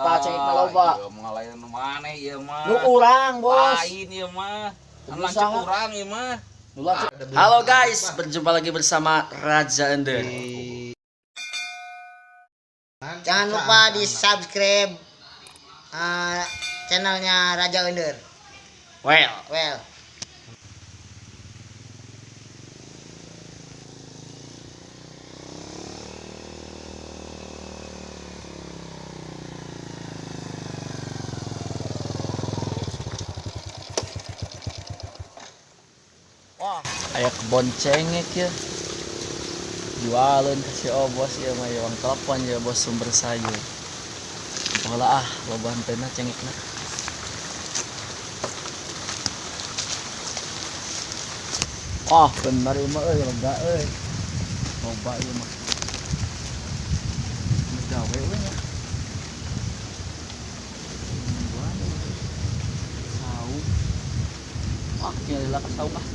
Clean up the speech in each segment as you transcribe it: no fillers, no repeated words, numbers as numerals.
Tacek na loba. Iya mah lain mana ieu mah. Nu urang, Bos. Lain ieu mah. Anak Usaha. urang ieu mah. Halo guys, berjumpa lagi bersama Raja Ender. Jangan lupa di subscribe channelnya Raja Ender. Well, aya kebon cengek ya. Jualan ke si Obos ya mah yang telepon ya bos sumber sayur. Pola loba hentena cengekna. Bener ieu mah euy lega euy. Loba ieu mah. Gawe we nya. Sau. Nyalila ka sau ah.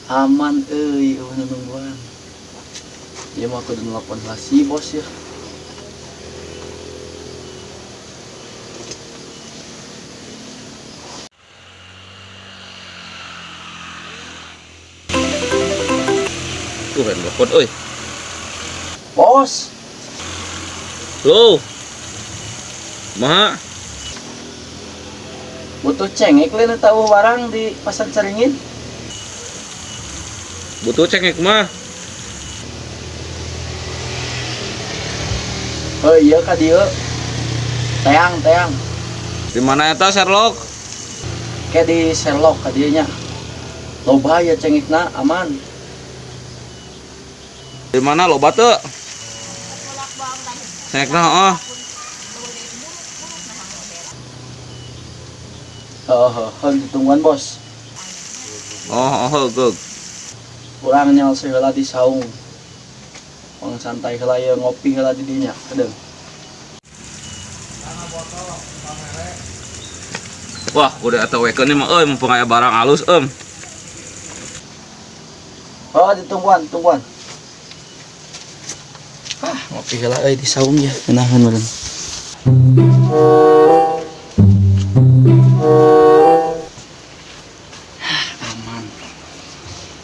Aman euy nungguan. Ieu mah kudu nelpon si bos ya. Tuh kan telepon euy. Bos, Loh. Mah, butuh cengek lain tahu barang di pasar Caringin. butuh cengek mah. Oh iya ka dieu. Teang. Di mana eta Sherlock? Kayak di Sherlock ka dieu nya. Loba ya cengekna aman. Di mana loba teu? Cengekna heeh. Ditungguan bos. Geug. Kurang nyal heula di saung. Pang santai heula ye ngopi heula di dinya. Kedeung. Wah, udah eta wekeun mah euy mumpung aya barang alus Ditungguan. Ngopi heula euy di saung ya. Neunaheun meureun. Aman.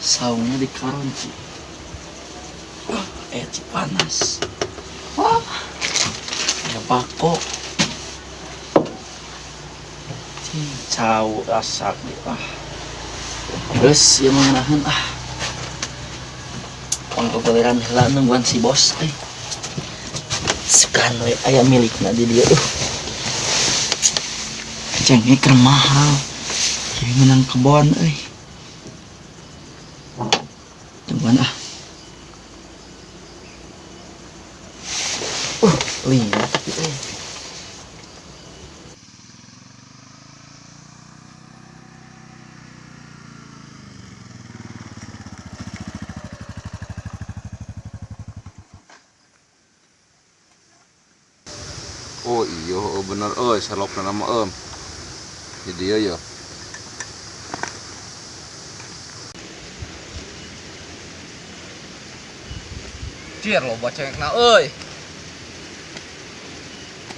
Saungnya di karonci. Panas. Ya bako. Cau rasa terus ya mengenahan pangkabaleran heula nungguan si bos sukan we aya milikna di dieu cengek keur mahal kieu menang kebon euy tungguan lihat tapi Oh iya bener euy Sherlock nama jadi ya. Cier loba cengekna euy.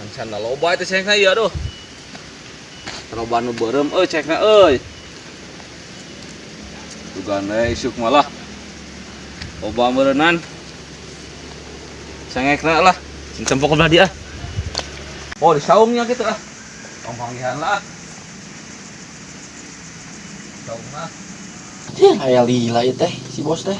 Mancana loba itu cengekna ieu aduh. Loba nu beureum euy cengekna euy. Dugaan isuk malah. Loba meureunan. Cengekna lah. Cempok belah dia. Oh di saungnya gitu panggihan lah saung lah aya lila ieu teh si bos teh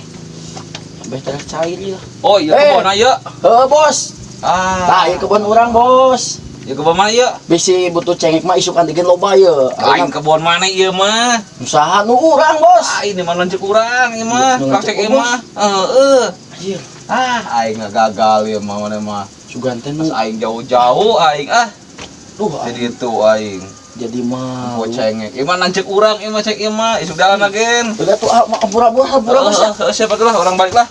sampai teh cair ieu. Oh iya kebon aya Bos. Tah ieu kebon urang bos. ya kebon mana ieu Bisi butuh cengek mah isuk antigen loba ieu. lain kebon mana ieu mah Usaha nu urang bos. ini mah lanceuk urang ieu mah kakek ieu mah Anjir. Aing gagal ieu mah mana mah Sugan teh nu aing jauh-jauh aing duh jadi itu aing jadi mah Gua cengek ieu mah lanceuk urang ieu mah cek ieu mah isuk dalan agen udah tuh pura-pura bos ya. siapa tuh lah orang balik lah